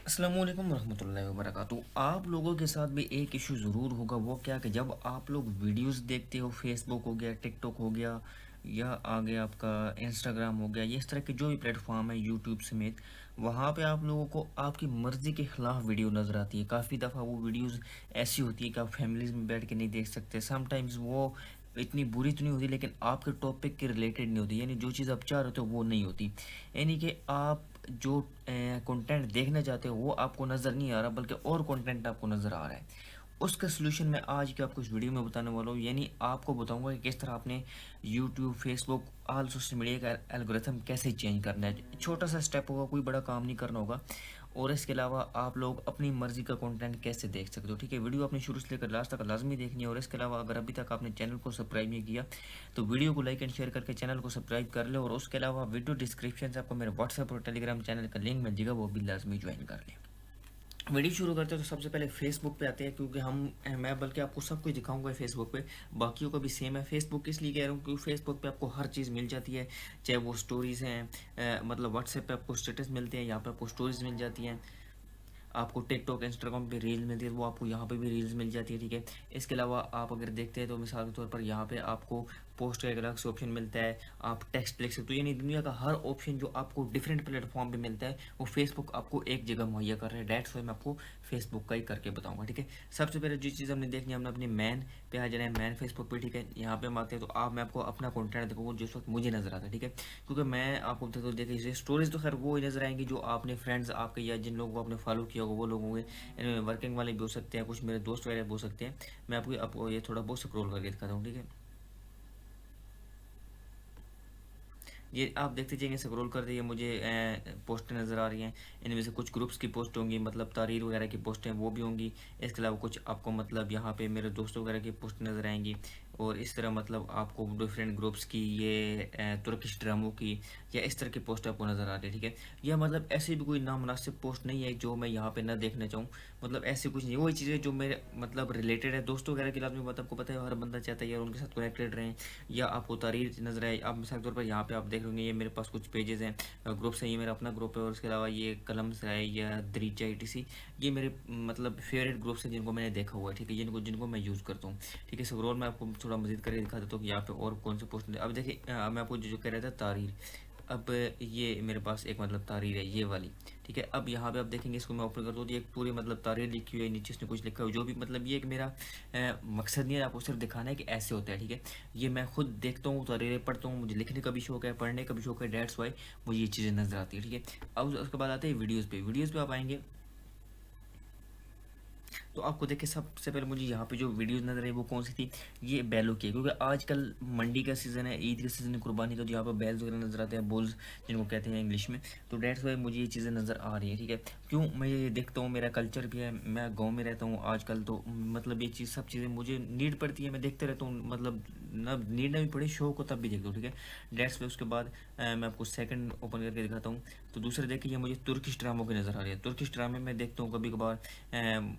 अस्सलाम वालेकुम रहमतुल्लाहि व बरकातहू। आप लोगों के साथ भी एक इशू ज़रूर होगा, वो क्या कि जब आप लोग वीडियोस देखते हो, फेसबुक हो गया, टिकटॉक हो गया, या आगे आपका इंस्टाग्राम हो गया, ये इस तरह के जो भी प्लेटफॉर्म है यूट्यूब समेत, वहाँ पे आप लोगों को आपकी मर्ज़ी के ख़िलाफ़ वीडियो नज़र आती है। काफ़ी दफ़ा वो वीडियोस ऐसी होती है कि आप फैमिलीज़ में बैठ के नहीं देख सकते। समटाइम्स वो इतनी बुरी तो नहीं होती, लेकिन आपके टॉपिक के रिलेटेड नहीं होती, यानी जो चीज़ आप चाह रहे हो वो नहीं होती। यानी कि आप जो कंटेंट देखना चाहते हो वो आपको नज़र नहीं आ रहा, बल्कि और कंटेंट आपको नज़र आ रहा है। उसका सलूशन मैं आज के आपको इस वीडियो में बताने वाला हूँ, यानी आपको बताऊंगा कि किस तरह आपने YouTube, Facebook, all social media का एल्गोरिथम कैसे चेंज करना है। छोटा सा स्टेप होगा, कोई बड़ा काम नहीं करना होगा। और इसके अलावा आप लोग अपनी मर्ज़ी का कंटेंट कैसे देख सकते हो। ठीक है, वीडियो आपने शुरू से लेकर लास्ट तक लाजमी देखनी है। और इसके अलावा अगर अभी तक आपने चैनल को सब्सक्राइब नहीं किया तो वीडियो को लाइक एंड शेयर करके चैनल को सब्सक्राइब कर ले। और उसके अलावा वीडियो डिस्क्रिप्शन से आपको मेरे व्हाट्सएप और टेलीग्राम चैनल का लिंक मिल जाएगा, वो भी लाजमी ज्वाइन कर लें। वीडियो शुरू करते हैं तो सबसे पहले फेसबुक पे आते हैं, क्योंकि मैं बल्कि आपको सब कुछ दिखाऊंगा फेसबुक पे, बाकियों का भी सेम है। फेसबुक इसलिए कह रहा हूँ क्योंकि फेसबुक पे आपको हर चीज़ मिल जाती है, चाहे वो स्टोरीज़ हैं, मतलब व्हाट्सएप पे आपको स्टेटस मिलते हैं, यहाँ पे आपको स्टोरीज़ मिल जाती हैं। आपको टिकटॉक, इंस्टाग्राम पे रील मिलती है, वो आपको यहाँ पे भी रील्स मिल जाती है। ठीक है, इसके अलावा आप अगर देखते हैं तो मिसाल के तौर पर यहाँ पे आपको पोस्ट का एक अलग से ऑप्शन मिलता है, आप टेक्स्ट लिख सकते हो। यानी दुनिया का हर ऑप्शन जो आपको डिफरेंट प्लेटफॉर्म पे मिलता है वो फेसबुक आपको एक जगह मुहैया कर रहा है। डेट्स वाई मैं आपको फेसबुक का ही करके बताऊंगा। ठीक है, सबसे पहले जो चीज़ हमने देखनी है, हमने अपने मैन पे आ जाना है, मैन फेसबुक पे। ठीक है, यहाँ पे हम आते हैं तो आप मैं आपको अपना कंटेंट दिखाऊंगा जिस वक्त मुझे नजर आता है। ठीक है, क्योंकि मैं आपको तो देखिए स्टोरीज तो खैर वो ही नजर आएंगी जो आपने फ्रेंड्स आपके या जिन लोगों को आपने फॉलो किया होगा वो लोग होंगे। इनमें वर्किंग वाले भी हो सकते हैं, कुछ मेरे दोस्त वगैरह भी हो सकते हैं। मैं आपको ये थोड़ा बहुत स्क्रॉल करके दिखाता हूँ। ठीक है, ये आप देखते जाएंगे, स्क्रॉल कर दिए, मुझे पोस्टें नज़र आ रही हैं। इनमें से कुछ ग्रुप्स की पोस्ट होंगी, मतलब तारीर वगैरह की पोस्टें वो भी होंगी। इसके अलावा कुछ आपको मतलब यहाँ पे मेरे दोस्तों वगैरह की पोस्ट नज़र आएंगी। और इस तरह मतलब आपको डिफरेंट ग्रुप्स की, ये तुर्किश ड्रामों की, या इस तरह की पोस्ट आपको नज़र आ रही है। ठीक है, यह मतलब ऐसी भी कोई नामुनासिब पोस्ट नहीं है जो मैं यहाँ पे ना देखना चाहूँ। मतलब ऐसी कुछ नहीं, वही चीज़ें जो मेरे मतलब रिलेटेड है दोस्तों वगैरह के लाजमी बात, आपको पता है हर बंदा चाहता है यार उनके साथ कनेक्टेड रहें। या आपको तारीर नजर आए, आप मिसाल के तौर पर यहाँ पे आप देख रहे ये मेरे पास कुछ पेजेस हैं, ग्रुप्स हैं, ये मेरा अपना ग्रुप है। और उसके अलावा ये कलम्स है या दरीचा ईटीसी, ये मेरे मतलब फेवरेट ग्रुप्स हैं जिनको मैंने देखा हुआ है। ठीक है, जिनको जिनको मैं यूज़ करता हूँ। ठीक है, ओवरऑल मैं आपको थोड़ा मजीद करके दिखा देता हूँ कि यहाँ पे और कौन से पोस्ट। अब देखिए मैं आपको जो कह रहा था तारीर, अब ये मेरे पास एक मतलब तारीर है ये वाली। ठीक है, अब यहाँ पे आप देखेंगे, इसको मैं ओपन कर दूँ तो एक पूरी मतलब तारीर लिखी हुई है, नीचे इसने कुछ लिखा हुआ है जो भी मतलब ये एक मेरा मकसद नहीं है आपको सिर्फ दिखाना है कि ऐसे होता है। ठीक है, ये मैं खुद देखता हूँ, तारीरें पढ़ता हूँ, मुझे लिखने का भी शौक है, पढ़ने का भी शौक है, डेट्स वाई मुझे ये चीज़ें नज़र आती है। ठीक है, अब उसके बाद आते हैं वीडियोज़ पे। वीडियोज़ पे आप आएंगे तो आपको देखिए सबसे पहले मुझे यहाँ पे जो वीडियोस नजर आई वो कौन सी थी, ये बैलों की है, क्योंकि आजकल मंडी का सीज़न है, ईद का सीज़न है, कुर्बानी का, तो यहाँ पर बैल्स वगैरह नज़र आते हैं, बुल्स जिनको कहते हैं इंग्लिश में। तो डेट्स वाई मुझे ये चीज़ें नज़र आ रही है। ठीक है, क्यों मैं ये देखता हूँ, मेरा कल्चर भी है, मैं गाँव में रहता हूँ आजकल, तो मतलब ये चीज़ सब चीज़ें मुझे नीड पड़ती है, मैं देखते रहता हूँ, मतलब ना नीड ना भी पड़े, शौक हो तब भी देखता हूँ। ठीक है, डेट्स वाई। उसके बाद मैं आपको सेकंड ओपन करके दिखाता हूँ। तो दूसरे देखिए ये मुझे तुर्किश ड्रामों की नज़र आ रही है। तुर्किश ड्रामे मैं देखता हूँ कभी कभार,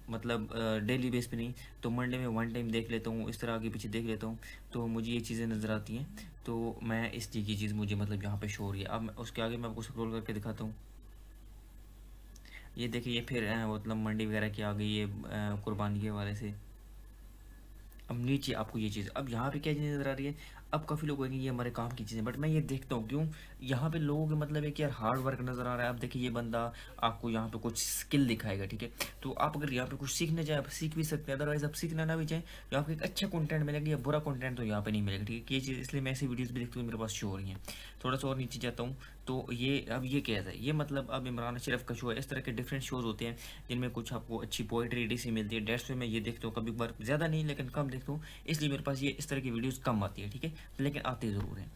मतलब डेली बेस पे नहीं, तो मंडे में वन टाइम देख लेता हूँ, इस तरह आगे पीछे देख लेता हूँ। तो मुझे ये चीज़ें नज़र आती हैं, तो मैं इस चीज़ की चीज़ मुझे मतलब यहाँ पे शो हो रही है। अब उसके आगे मैं आपको स्क्रॉल करके दिखाता हूँ। ये देखिए, ये फिर मतलब मंडी वगैरह की आ गई है, कुर्बानी के हवाले से। अब नीचे आपको ये चीज़, अब यहाँ पे क्या चीज़ नज़र आ रही है। अब काफ़ी लोग कहेंगे ये हमारे काम की चीज़ें, बट मैं ये देखता हूँ क्यों, यहाँ पे लोगों के मतलब है कि यार हार्ड वर्क नज़र आ रहा है। अब देखिए ये बंदा आपको यहाँ पे कुछ स्किल दिखाएगा। ठीक है, तो आप अगर यहाँ पे कुछ सीखने जाए आप सीख भी सकते हैं, अदरवाइज आप सीखना ना भी चाहें तो आपको एक अच्छा कंटेंट मिलेगा, या बुरा कंटेंट तो यहाँ पे नहीं मिलेगा। ठीक है, ये चीज़ इसलिए मैं ऐसी वीडियोज़ भी देखता हूँ मेरे पास शो हो रही हैं। थोड़ा सा और नीचे जाता हूँ तो ये अब ये क्या है, ये मतलब अब इमरान अशरफ का शो है। इस तरह के डिफरेंट शोज़ होते हैं जिनमें कुछ आपको अच्छी पोइट्री रीडिंग सी मिलती है। डेट्स में मैं ये देखता हूँ, कभी बार ज़्यादा नहीं लेकिन कम देखता हूँ, इसलिए मेरे पास ये इस तरह की वीडियोस कम आती है। ठीक है, लेकिन आती ज़रूर हैं।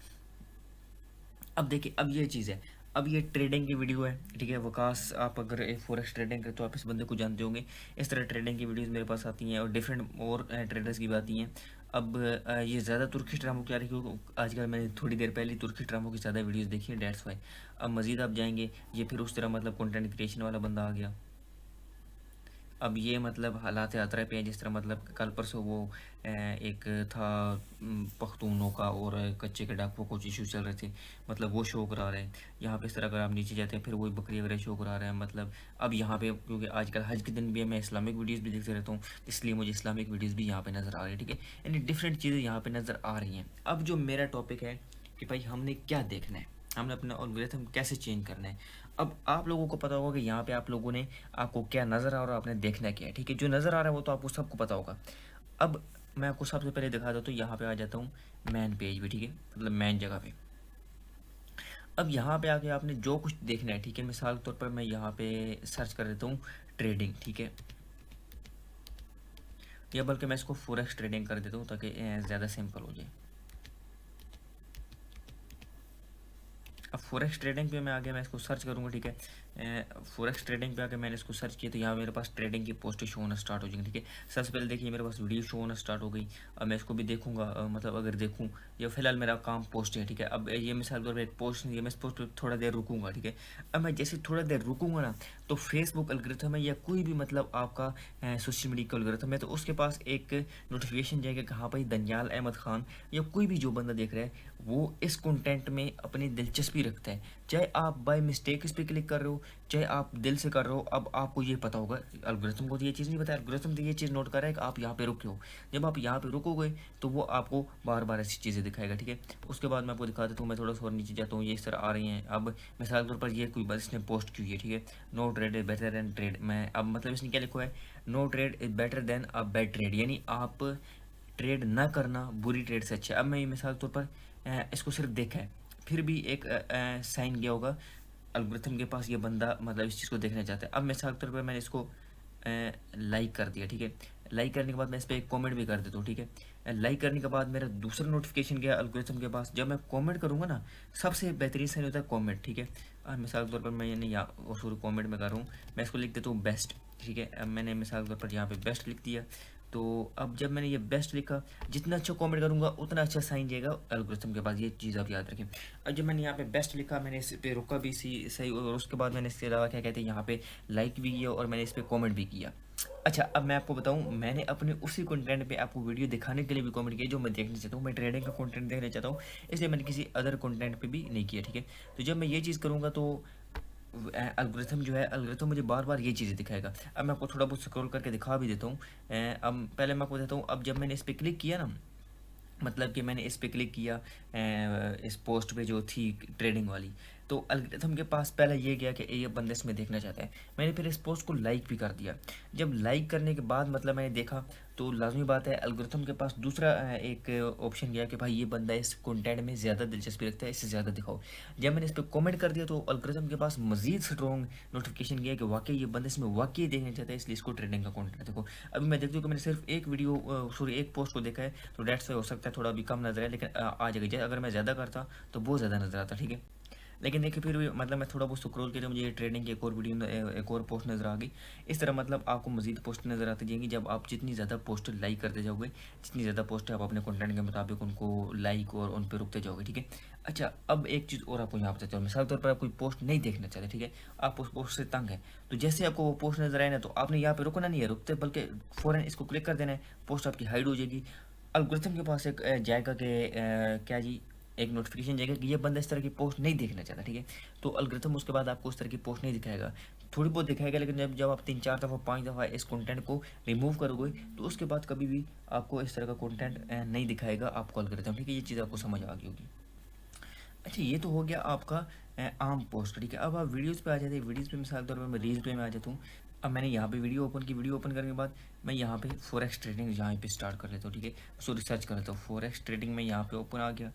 अब देखिए, अब ये चीज़ है, अब ये ट्रेडिंग की वीडियो है। ठीक है, वकास, आप अगर एक फॉरेक्स ट्रेडिंग करते तो आप इस बंदे को जानते होंगे। इस तरह ट्रेडिंग की वीडियोस मेरे पास आती हैं और डिफरेंट और ट्रेडर्स की भी आती हैं। अब ये ज़्यादा तुर्किश ड्रामों की आ रही है, क्योंकि आजकल मैंने थोड़ी देर पहले तुर्किश ड्रामों की ज़्यादा वीडियोस देखी है, डेट्स वाई। अब मज़ीद आप जाएंगे, ये फिर उस तरह मतलब कंटेंट क्रिएशन वाला बंदा आ गया। अब ये मतलब हालात यात्रा पे है, जिस तरह मतलब कल परसों वो एक था पख्तूनों का और कच्चे के डाकुओं कुछ इशू चल रहे थे, मतलब वो शो करा रहे हैं। यहाँ पे इस तरह अगर आप नीचे जाते हैं फिर वही बकरी वगैरह शो करा रहे हैं। मतलब अब यहाँ पे क्योंकि आजकल हज के दिन भी मैं इस्लामिक वीडियोज़ भी देखते रहता हूँ, इसलिए मुझे इस्लामिक वीडियोज़ भी यहाँ पे नज़र आ रही है। ठीक है, यानी डिफरेंट चीज़ें यहाँ पे नज़र आ रही हैं। अब जो मेरा टॉपिक है कि भाई हमने क्या देखना है, हमने अपना एल्गोरिथम कैसे चेंज करना है। अब आप लोगों को पता होगा कि यहाँ पे आप लोगों ने, आपको क्या नज़र आ रहा है, आपने देखना क्या है। ठीक है, जो नज़र आ रहा है वो तो आपको सबको पता होगा। अब मैं आपको सबसे पहले दिखा देता हूँ, यहाँ पे आ जाता हूँ मैन पेज पे। ठीक है, मतलब मैन जगह पे। अब यहाँ पे आके आपने जो कुछ देखना है, ठीक है, मिसाल के तौर पर मैं यहाँ पे सर्च कर देता हूँ ट्रेडिंग। ठीक है, या बल्कि मैं इसको फॉरेक्स ट्रेडिंग कर देता हूँ ताकि ज़्यादा सिंपल हो जाए। अब फॉरेक्स ट्रेडिंग पे मैं आगे मैं इसको सर्च करूँगा। ठीक है, फॉरेक्स ट्रेडिंग पे आके मैंने इसको सर्च किया तो यहाँ मेरे पास ट्रेडिंग की पोस्ट शो होना स्टार्ट हो जाएंगी। ठीक है, सबसे पहले देखिए मेरे पास वीडियो शो होना स्टार्ट हो गई। अब मैं इसको भी देखूंगा, मतलब अगर देखूँ, या फिलहाल मेरा काम पोस्ट है। ठीक है, अब ये मिसाल तौर पर एक पोस्ट नहीं है, मैं इस पोस्ट पर थोड़ा देर रुकूंगा। ठीक है, अब मैं जैसे थोड़ा देर रुकूंगा ना, तो फेसबुक एल्गोरिथम है या कोई भी मतलब आपका सोशल मीडिया का एल्गोरिथम है, तो उसके पास एक नोटिफिकेशन जाएगा कि हाँ भाई दनियाल अहमद खान या कोई भी जो बंदा देख रहा है वो इस कंटेंट में अपनी दिलचस्पी रखता है। चाहे आप बाय मिस्टेक इस पर क्लिक कर रहे हो, चाहे आप दिल से कर रहे हो, अब आपको ये पता होगा। एल्गोरिथम को तो ये चीज़ नहीं पता, एल्गोरिथम तो ये चीज़ नोट कर रहा है कि आप यहाँ पे रुके हो। जब आप यहाँ पे रुकोगे तो वो आपको बार बार ऐसी चीज़ें दिखाएगा। ठीक है, उसके बाद मैं आपको दिखा देता हूँ, मैं थोड़ा सा और नीचे जाता हूँ, ये इस तरह आ रही हैं। अब मिसाल के तौर पर ये कोई बस इसने पोस्ट की हुई है। ठीक है, no trade is better than trade, मैं अब मतलब इसने क्या लिखा है, no trade is better than a bad trade, यानी आप ट्रेड ना करना बुरी ट्रेड से अच्छा है। अब मैं ये मिसाल के तौर पर इसको सिर्फ देखा है, फिर भी एक साइन गया होगा एल्गोरिथम के पास, ये बंदा मतलब इस चीज़ को देखना चाहता है। अब मिसाल के तौर पर मैंने इसको लाइक कर दिया। ठीक है, लाइक करने के बाद मैं इस पर एक कॉमेंट भी कर देता हूँ। ठीक है, लाइक करने के बाद मेरा दूसरा नोटिफिकेशन गया एल्गोरिथम के पास। जब मैं कमेंट करूँगा ना, सबसे बेहतरीन साइन होता है कमेंट। ठीक है, मिसाल के तौर पर मैं यानी यहाँ सॉरी कमेंट में कर रहा हूँ, मैं इसको लिख देता हूँ बेस्ट। ठीक है, अब मैंने मिसाल के तौर पर यहाँ पे बेस्ट लिख दिया। तो अब जब मैंने ये बेस्ट लिखा, जितना अच्छा कमेंट करूँगा उतना अच्छा साइन जाएगा एल्गोरिथम के पास, ये चीज़ आप याद रखें। अब जब मैंने यहाँ पे बेस्ट लिखा, मैंने इस पे रुका भी सही, और उसके बाद मैंने इसके अलावा क्या कहते हैं यहाँ पे लाइक भी किया और मैंने इस पर कॉमेंट भी किया। अच्छा, अब मैं आपको बताऊं, मैंने अपने उसी कंटेंट पे आपको वीडियो दिखाने के लिए भी कमेंट किया जो मैं देखना चाहता हूँ। मैं ट्रेडिंग का कंटेंट देखना चाहता हूँ, इसलिए मैंने किसी अदर कंटेंट पे भी नहीं किया। ठीक है, तो जब मैं ये चीज़ करूँगा तो एल्गोरिथम जो है, एल्गोरिथम मुझे बार बार ये चीज़ें दिखाएगा। अब मैं आपको थोड़ा बहुत स्क्रॉल करके दिखा भी देता हूँ। अब पहले मैं आपको देता हूँ, अब जब मैंने इस पर क्लिक किया ना, मतलब कि मैंने इस पे क्लिक किया इस पोस्ट पे जो थी ट्रेडिंग वाली, तो एल्गोरिथम के पास पहले ये गया कि ये बंदा इसमें देखना चाहता है। मैंने फिर इस पोस्ट को लाइक भी कर दिया। जब लाइक करने के बाद मतलब मैंने देखा, तो लाजमी बात है एल्गोरिथम के पास दूसरा एक ऑप्शन गया कि भाई ये बंदा इस कंटेंट में ज़्यादा दिलचस्पी रखता है, इससे ज़्यादा दिखाओ। जब मैंने इस पर कमेंट कर दिया तो एल्गोरिथम के पास मजीद स्ट्रॉन्ग नोटिफिकेशन गया कि वाकई ये बंदा इसमें वाकई देखना चाहता है, इसलिए इसको ट्रेडिंग का कंटेंट देखो। अभी मैं देखती हूँ कि मैंने सिर्फ एक वीडियो सॉरी एक पोस्ट को देखा है, तो डेट्स हो सकता है थोड़ा भी कम नजर है, लेकिन आ जाएगा। जैसे अगर मैं ज़्यादा करता तो बहुत ज़्यादा नजर आता। ठीक है, लेकिन देखिए फिर भी मतलब मैं थोड़ा बहुत स्क्रॉल किया तो मुझे ट्रेडिंग की एक और वीडियो एक और पोस्ट नज़र आ गई। इस तरह मतलब आपको मजीद पोस्ट नज़र आती जाएंगी जब आप जितनी ज़्यादा पोस्ट लाइक करते जाओगे, जितनी ज़्यादा पोस्ट आप अपने कंटेंट के मुताबिक उनको लाइक और उन पर रुकते जाओगे। ठीक है, अच्छा अब एक चीज़ और आपको यहाँ बताता हूँ, मिसाल तौर पर आप कोई पोस्ट नहीं देखना चाहते, ठीक है, आप उस पोस्ट से तंग है, तो जैसे आपको वो पोस्ट नजर आए ना, तो आपने यहाँ पे रुकना नहीं है, रुकते बल्कि फ़ौरन इसको क्लिक कर देना है, पोस्ट आपकी हाइड हो जाएगी। एल्गोरिथम के पास एक जाएगा कि क्या जी, एक नोटिफिकेशन जाएगा कि ये बंदा इस तरह की पोस्ट नहीं देखना चाहता। ठीक है, तो एल्गोरिथम उसके बाद आपको उस तरह की पोस्ट नहीं दिखाएगा, थोड़ी बहुत दिखाएगा, लेकिन जब जब आप 3-4 दफ़ा 5 दफ़ा इस कंटेंट को रिमूव करोगे तो उसके बाद कभी भी आपको इस तरह का कंटेंट नहीं दिखाएगा आपको एल्गोरिथम। ठीक है, ये चीज़ आपको समझ आ गई होगी। अच्छा, ये तो हो गया आपका आम पोस्ट। ठीक है, अब आप वीडियोज़ पे आ जाते हैं। वीडियोज़ पे मिसाल के तौर पर मैं रील्स पे मैं आ जाता हूँ। अब मैंने यहाँ पे वीडियो ओपन की, वीडियो ओपन करने के बाद मैं यहाँ पे फॉरेक्स ट्रेडिंग यहाँ पे स्टार्ट कर लेता हूँ। ठीक है, सो रिसर्च कर लेता हूँ फॉरेक्स ट्रेडिंग में, यहाँ पे ओपन आ गया।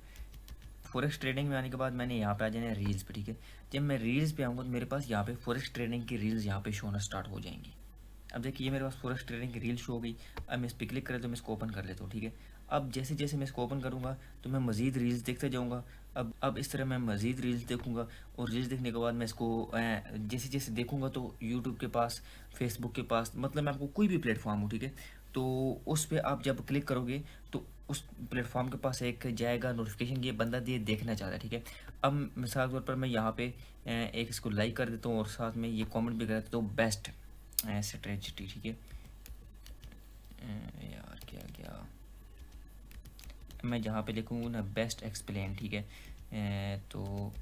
फॉरेक्स ट्रेडिंग में आने के बाद मैंने यहाँ पे आ जाना है रील्स पे। ठीक है, जब मैं रील्स पे आऊँगा तो मेरे पास यहाँ पे फॉरेक्स ट्रेडिंग की रील्स यहाँ पे शो होना स्टार्ट हो जाएंगी। अब देखिए ये मेरे पास फॉरेक्स ट्रेडिंग की रील शो हो गई। अब मैं इस पर क्लिक करें तो मैं इसको ओपन कर लेता हूँ। ठीक है, अब जैसे जैसे मैं इसको ओपन करूँगा तो मैं मज़ीद रील्स देखते जाऊँगा। अब इस तरह मैं मज़ीद रील्स देखूँगा, और रील्स देखने के बाद मैं इसको जैसे जैसे देखूँगा तो यूट्यूब के पास, फेसबुक के पास, मतलब मैं आपको कोई भी प्लेटफॉर्म हो, ठीक है, तो उस पर आप जब क्लिक करोगे तो उस प्लेटफॉर्म के पास एक जाएगा नोटिफिकेशन कि ये बंदा ये देखना चाहता है। ठीक है, अब मिसाल के तौर पर मैं यहाँ पे एक इसको लाइक कर देता हूँ और साथ में ये कमेंट भी कर देता हूँ बेस्ट। स्ट्रेटजी, ठीक है। यार क्या क्या, मैं जहाँ पे लिखूँ ना बेस्ट एक्सप्लेन, ठीक है। तो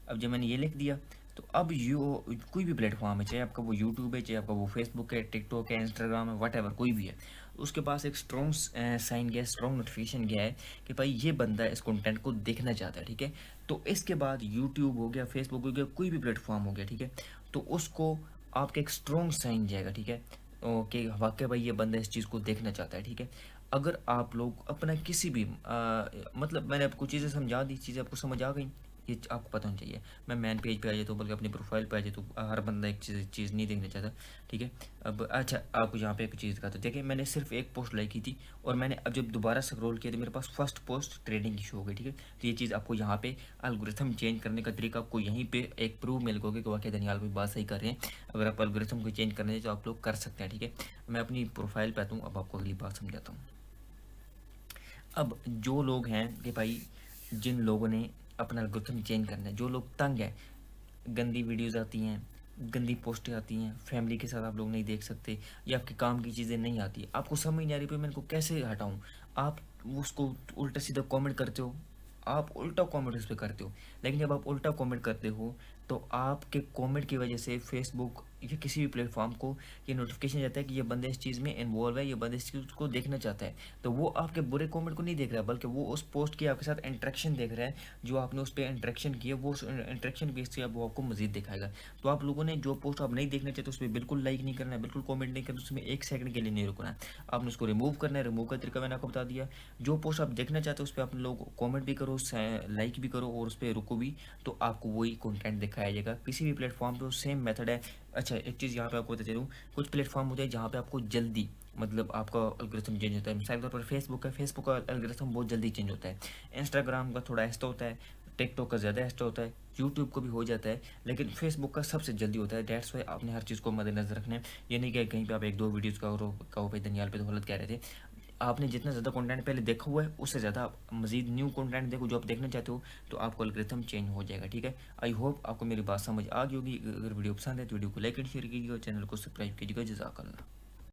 अब जब मैंने ये लिख दिया, तो अब यो कोई भी प्लेटफॉर्म है, चाहे आपका वो यूट्यूब है, चाहे आपका वो फेसबुक है, टिकटॉक है, इंस्टाग्राम है, वट एवर कोई भी है, उसके पास एक स्ट्रॉन्ग साइन गया, स्ट्रॉन्ग नोटिफिकेशन गया है कि भाई ये बंदा इस कंटेंट को देखना चाहता है, ठीक है। तो इसके बाद यूट्यूब हो गया, फेसबुक हो गया, कोई भी प्लेटफॉर्म हो गया, ठीक है, तो उसको आपका एक स्ट्रॉन्ग साइन जाएगा, ठीक है, ओके वाकई भाई ये बंदा इस चीज़ को देखना चाहता है, ठीक है। अगर आप लोग अपना किसी भी मतलब मैंने आपको चीज़ें समझा दी, चीज़ें आपको समझ आ गई, ये आपको पता होना चाहिए। मैं मैन पेज पे आ जाता हूँ, बल्कि अपनी प्रोफाइल पे आ जाता हूँ, हर बंदा एक चीज़ नहीं देखना चाहता, ठीक है। अब अच्छा आपको यहाँ पे एक चीज़ दिखाता हूँ, देखिए मैंने सिर्फ एक पोस्ट लाइक की थी, और मैंने अब जब दोबारा स्क्रॉल किया तो मेरे पास फर्स्ट पोस्ट ट्रेडिंग की शो हो गई, ठीक है। तो ये चीज़ आपको यहाँ पे एल्गोरिथम चेंज करने का तरीका आपको यहीं पे एक प्रूव मिल गया कि वाकई दनियाल भाई बात सही कर रहे हैं। अगर आप एल्गोरिथम को चेंज करने तो आप लोग कर सकते हैं, ठीक है। मैं अपनी प्रोफाइल पे आता हूँ, अब आपको अगली बात समझाता हूँ। अब जो लोग हैं कि भाई जिन लोगों ने अपना एल्गोरिथम चेंज करना है, जो लोग तंग हैं, गंदी वीडियोस आती हैं, गंदी पोस्टें आती हैं, फैमिली के साथ आप लोग नहीं देख सकते, या आपके काम की चीज़ें नहीं आती, आपको समझ नहीं आ रही, मैं इनको कैसे हटाऊँ, आप उसको उल्टा सीधा कमेंट करते हो, आप उल्टा कमेंट उस पर करते हो। लेकिन जब आप उल्टा कमेंट करते हो तो आपके कमेंट की वजह से फेसबुक या किसी भी प्लेटफॉर्म को ये नोटिफिकेशन जाता है कि ये बंदे इस चीज़ में इन्वॉल्व है, ये बंदे इस चीज़ को देखना चाहता है। तो वो आपके बुरे कमेंट को नहीं देख रहा है, बल्कि वो उस पोस्ट की आपके साथ इंटरेक्शन देख रहा है, जो आपने उस पर इंटरेक्शन किया, वो उस इंटरेक्शन बेस से वो आपको मजीद दिखाएगा। तो आप लोगों ने जो पोस्ट आप नहीं देखना चाहते उस पर बिल्कुल लाइक नहीं करना है, बिल्कुल कॉमेंट नहीं करना, उसमें एक सेकंड के लिए नहीं रुकना है, आपने उसको रिमूव करना है। रिमूव का तरीका मैंने आपको बता दिया। जो पोस्ट आप देखना चाहते हो उस पर आप लोग कॉमेंट भी करो, लाइक भी करो, और उस पर रुको भी, तो आपको वही कंटेंट दिखाया जाएगा। किसी भी प्लेटफॉर्म पे सेम मेथड है। अच्छा एक चीज़ यहाँ पे आपको बता चलूँ, कुछ प्लेटफॉर्म होते हैं जहाँ पे आपको जल्दी मतलब आपका एल्गोरिथम चेंज होता है। मिसाल के तौर पर फेसबुक है, फेसबुक का एल्गोरिथम बहुत जल्दी चेंज होता है। इंस्टाग्राम का थोड़ा ऐसा होता है, टिकटॉक का ज़्यादा ऐसा होता है, यूट्यूब को भी हो जाता है, लेकिन फेसबुक का सबसे जल्दी होता है। डेट्स वाई आपने हर चीज़ को मद्देनजर रखना है। ये नहीं कि कहीं पे आप एक दो वीडियोज़ कहो भाई दनियाल पे तो गलत कह रहे थे। आपने जितना ज़्यादा कंटेंट पहले देखा हुआ है उससे ज़्यादा आप मज़ीद न्यू कंटेंट देखो जो आप देखना चाहते हो, तो आपको एल्गोरिथम चेंज हो जाएगा, ठीक है। आई होप आपको मेरी बात समझ आ गई होगी। अगर वीडियो पसंद है तो वीडियो को लाइक एंड शेयर कीजिएगा, चैनल को सब्सक्राइब कीजिएगा। जज़ाकल्लाह।